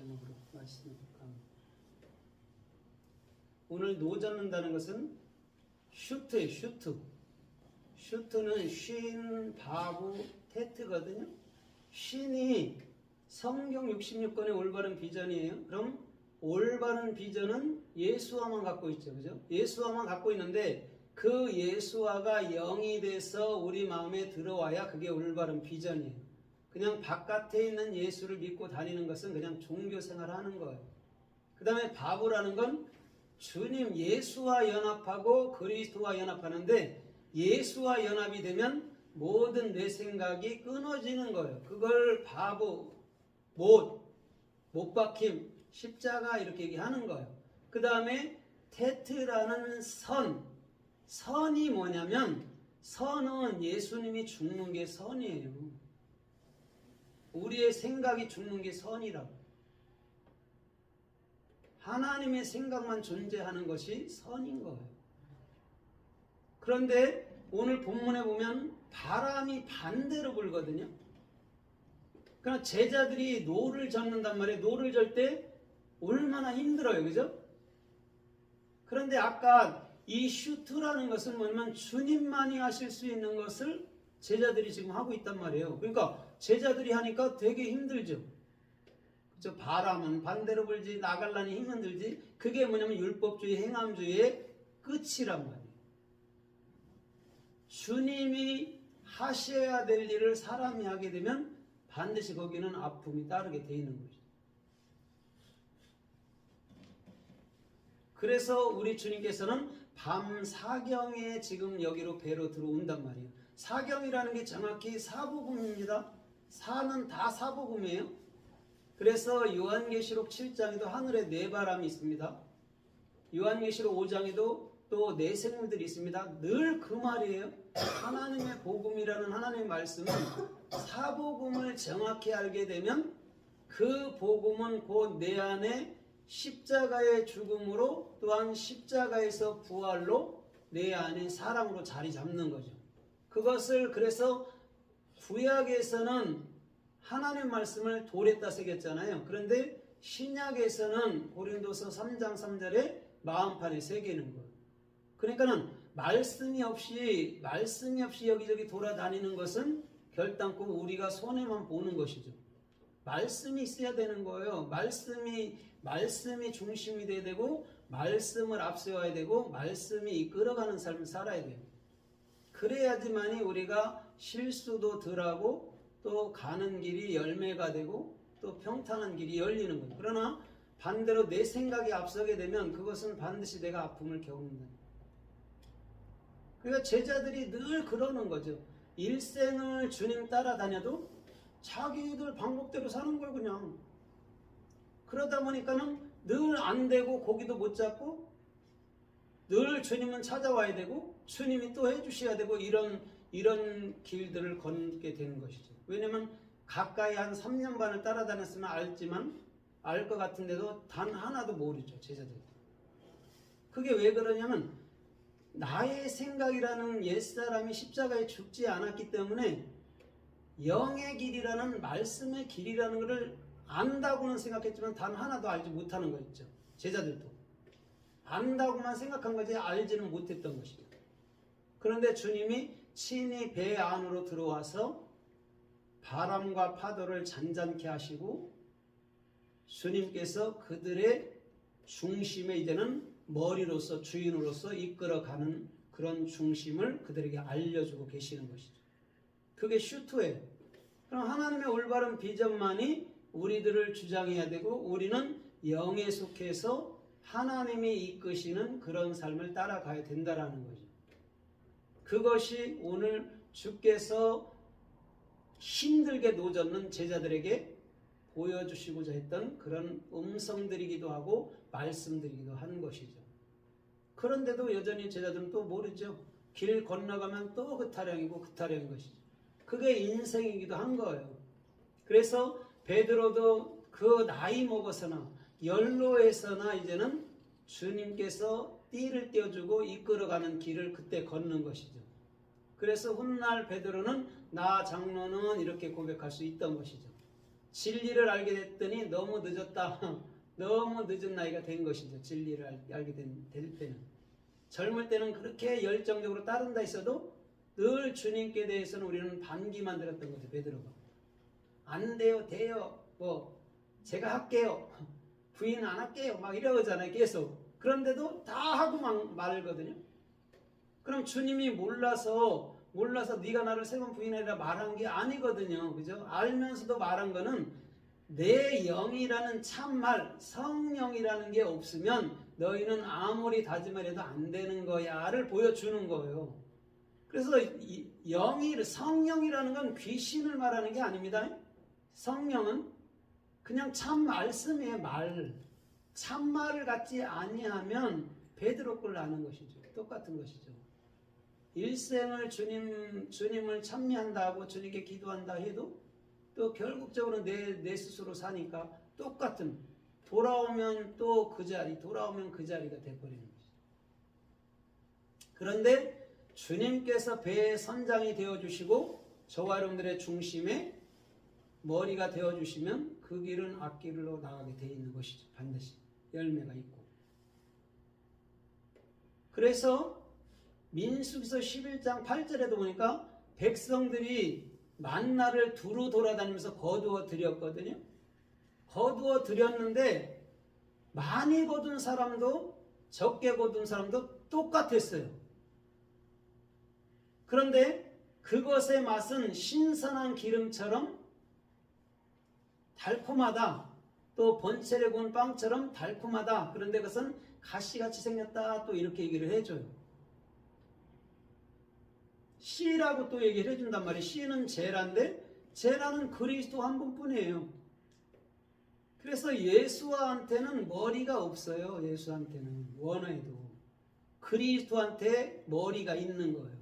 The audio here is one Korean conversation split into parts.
제목으로 말씀을 합니다. 오늘 노 젓는다는 것은 슈트예요. 슈트는 쉰, 바구, 테트거든요. 쉰이 성경 66권의 올바른 비전이에요. 그럼 올바른 비전은 예수화만 갖고 있죠. 그죠? 예수화만 갖고 있는데 그 예수화가 영이 돼서 우리 마음에 들어와야 그게 올바른 비전이에요. 그냥 바깥에 있는 예수를 믿고 다니는 것은 그냥 종교 생활을 하는 거예요. 그 다음에 바구라는 건 주님 예수와 연합하고 그리스도와 연합하는데 예수와 연합이 되면 모든 내 생각이 끊어지는 거예요. 그걸 바구, 못 박힘, 십자가 이렇게 얘기하는 거예요. 그 다음에 테트라는 선이 뭐냐면 선은 예수님이 죽는 게 선이에요. 우리의 생각이 죽는 게 선이라고. 하나님의 생각만 존재하는 것이 선인 거예요. 그런데 오늘 본문에 보면 바람이 반대로 불거든요. 그러나 제자들이 노를 젓는단 말이에요. 노를 절 때 얼마나 힘들어요. 그죠? 그런데 아까 이 슈트라는 것은 뭐냐면 주님만이 하실 수 있는 것을 제자들이 지금 하고 있단 말이에요. 그러니까 제자들이 하니까 되게 힘들죠. 그죠? 바람은 반대로 불지, 나갈라니 힘은 들지. 그게 뭐냐면 율법주의, 행함주의의 끝이란 말이에요. 주님이 하셔야 될 일을 사람이 하게 되면 반드시 거기는 아픔이 따르게 돼 있는 거죠. 그래서 우리 주님께서는 밤 사경에 지금 여기로 배로 들어온단 말이에요. 사경이라는 게 정확히 사복음입니다. 사는 다 사복음이에요. 그래서 요한계시록 7장에도 하늘에 네 바람이 있습니다. 요한계시록 5장에도 또 네 생물들이 있습니다. 늘 그 말이에요. 하나님의 복음이라는 하나님의 말씀은 사복음을 정확히 알게 되면 그 복음은 곧 내 안에 십자가의 죽음으로 또한 십자가에서 부활로 내 안에 사람으로 자리 잡는 거죠. 그것을 그래서 구약에서는 하나님 말씀을 돌에다 새겼잖아요. 그런데 신약에서는 고린도서 3장 3절에 마음판에 새기는 거예요. 그러니까는 말씀이 없이 여기저기 돌아다니는 것은 결단코 우리가 손해만 보는 것이죠. 말씀이 있어야 되는 거예요. 말씀이 중심이 돼야 되고 말씀을 앞세워야 되고 말씀이 이끌어가는 삶을 살아야 돼요. 그래야지만이 우리가 실수도 덜하고 또 가는 길이 열매가 되고 또 평탄한 길이 열리는 거예요. 그러나 반대로 내 생각이 앞서게 되면 그것은 반드시 내가 아픔을 겪는다. 그러니까 제자들이 늘 그러는 거죠. 일생을 주님 따라다녀도 자기들 방법대로 사는 걸 그냥. 그러다 보니까는 늘 안 되고 고기도 못 잡고 늘 주님은 찾아와야 되고 주님이 또 해주셔야 되고 이런 길들을 걷게 되는 것이죠. 왜냐면 가까이 한 3년 반을 따라다녔으면 알지만 알 것 같은데도 단 하나도 모르죠. 제자들. 그게 왜 그러냐면 나의 생각이라는 옛사람이 십자가에 죽지 않았기 때문에 영의 길이라는 말씀의 길이라는 것을 안다고는 생각했지만 단 하나도 알지 못하는 거 있죠. 제자들도. 안다고만 생각한 거지 알지는 못했던 것이죠. 그런데 주님이 친히 배 안으로 들어와서 바람과 파도를 잔잔케 하시고 주님께서 그들의 중심에 이제는 머리로서 주인으로서 이끌어가는 그런 중심을 그들에게 알려주고 계시는 것이죠. 그게 슈트예요. 그럼 하나님의 올바른 비전만이 우리들을 주장해야 되고 우리는 영에 속해서 하나님이 이끄시는 그런 삶을 따라가야 된다라는 거죠. 그것이 오늘 주께서 힘들게 노젓는 제자들에게 보여주시고자 했던 그런 음성들이기도 하고 말씀들이기도 하는 것이죠. 그런데도 여전히 제자들은 또 모르죠. 길 건너가면 또 그 타령이고 그 타령인 것이죠. 그게 인생이기도 한 거예요. 그래서 베드로도 그 나이 먹어서나 연로에서나 이제는 주님께서 띠를 떼어주고 이끌어가는 길을 그때 걷는 것이죠. 그래서 훗날 베드로는 나 장로는 이렇게 고백할 수 있던 것이죠. 진리를 알게 됐더니 너무 늦었다. 너무 늦은 나이가 된 것이죠. 진리를 알게 될 때는. 젊을 때는 그렇게 열정적으로 따른다 했어도 늘 주님께 대해서는 우리는 반기만 들었던 거죠. 베드로가. 안 돼요. 돼요. 뭐 제가 할게요. 부인 안 할게요. 막 이러잖아요. 계속. 그런데도 다 하고 막 말거든요. 그럼 주님이 몰라서 네가 나를 세 번 부인하리라 말한 게 아니거든요. 그죠? 알면서도 말한 거는 내 영이라는 참말, 성령이라는 게 없으면 너희는 아무리 다짐을 해도 안 되는 거야를 보여주는 거예요. 그래서 성령이라는 건 귀신을 말하는 게 아닙니다. 성령은 그냥 참 말씀이에요. 말. 참말을 갖지 아니하면 베드로 꼴 나는 것이죠. 똑같은 것이죠. 일생을 주님을 찬미한다고 주님께 기도한다 해도 또 결국적으로 내 스스로 사니까 똑같은, 돌아오면 또 그 자리, 돌아오면 그 자리가 돼버리는 것이죠. 그런데 주님께서 배의 선장이 되어주시고 저와 여러분들의 중심에 머리가 되어주시면 그 길은 앞길로 나가게 되어 있는 것이죠. 반드시 열매가 있고. 그래서 민수기서 11장 8절에도 보니까 백성들이 만나를 두루 돌아다니면서 거두어 드렸거든요. 거두어 드렸는데 많이 거둔 사람도 적게 거둔 사람도 똑같았어요. 그런데 그것의 맛은 신선한 기름처럼 달콤하다. 또 번철에 구운 빵처럼 달콤하다. 그런데 그것은 가시같이 생겼다. 또 이렇게 얘기를 해줘요. 씨라고 또 얘기를 해준단 말이에요. 씨는 제라인데 제라는 그리스도 한 분뿐이에요. 그래서 예수한테는 머리가 없어요. 예수한테는 원어에도 그리스도한테 머리가 있는 거예요.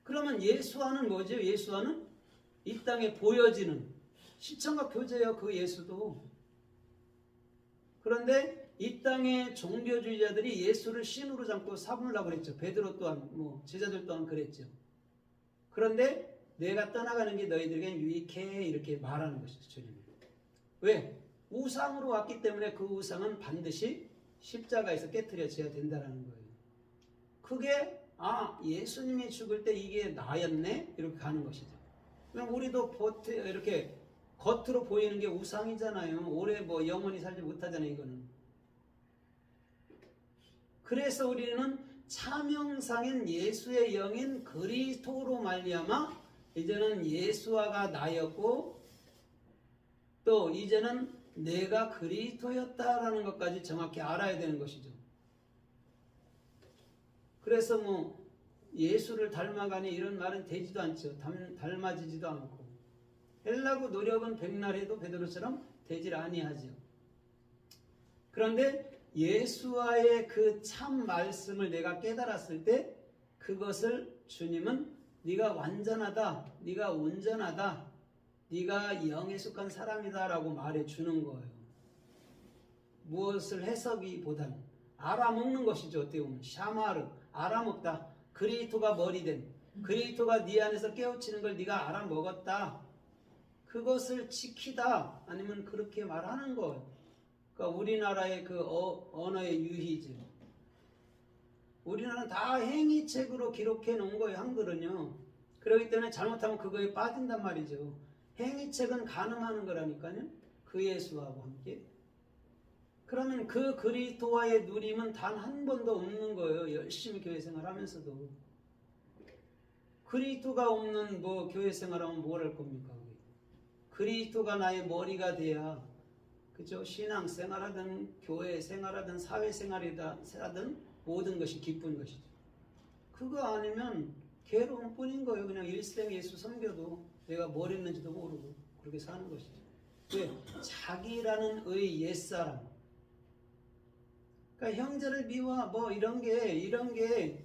그러면 예수와는 뭐죠? 예수와는 이 땅에 보여지는 시청각 교제예요. 그 예수도. 그런데 이 땅의 종교주의자들이 예수를 신으로 잡고 삼으려고 그랬죠. 베드로 또한 제자들 또한 그랬죠. 그런데 내가 떠나가는 게 너희들에겐 유익해 이렇게 말하는 것이죠. 주님이. 왜? 우상으로 왔기 때문에 그 우상은 반드시 십자가에서 깨트려져야 된다는 거예요. 그게 예수님이 죽을 때 이게 나였네? 이렇게 가는 것이죠. 그럼 우리도 이렇게 겉으로 보이는 게 우상이잖아요. 오래 영원히 살지 못하잖아요. 이거는. 그래서 우리는 차명상인 예수의 영인 그리스도로 말미암아 이제는 예수와가 나였고 또 이제는 내가 그리스도였다라는 것까지 정확히 알아야 되는 것이죠. 그래서 예수를 닮아가니 이런 말은 되지도 않죠. 닮아지지도 않고 헬라고 노력은 백날 해도 베드로처럼 되질 아니하죠. 그런데 예수와의 그 참 말씀을 내가 깨달았을 때 그것을 주님은 네가 완전하다, 네가 온전하다, 네가 영에 속한 사람이다 라고 말해주는 거예요. 무엇을 해석이보다는 알아먹는 것이죠. 어떻게 보면 샤마르, 알아먹다. 그리스도가 머리된, 그리스도가 네 안에서 깨우치는 걸 네가 알아먹었다. 그것을 지키다 아니면 그렇게 말하는 거예요. 그러니까 우리나라의 그 언어의 유희죠. 우리나라는 다 행위책으로 기록해 놓은 거예요. 한글은요. 그렇기 때문에 잘못하면 그거에 빠진단 말이죠. 행위책은 가늠하는 거라니까요. 그 예수하고 함께. 그러면 그 그리스도와의 누림은 단 한 번도 없는 거예요. 열심히 교회 생활하면서도. 그리스도가 없는 교회 생활하면 뭘 할 겁니까? 그리스도가 나의 머리가 돼야 그죠? 신앙 생활하든 교회 생활하든 사회 생활이든 모든 것이 기쁜 것이죠. 그거 아니면 괴로운 뿐인 거예요. 그냥 일생 예수 섬겨도 내가 뭘 했는지도 모르고 그렇게 사는 것이죠. 왜? 자기라는 옛사람. 그러니까 형제를 미워 이런 게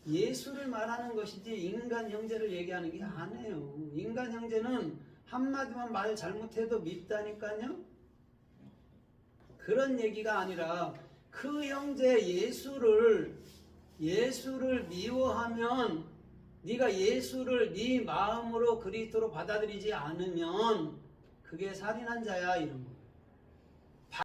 예수를 말하는 것이지 인간 형제를 얘기하는 게 아니에요. 인간 형제는 한마디만 말 잘못해도 밉다니까요. 그런 얘기가 아니라 그 형제 예수를 미워하면 네가 예수를 네 마음으로 그리스도로 받아들이지 않으면 그게 살인한 자야 이런 거.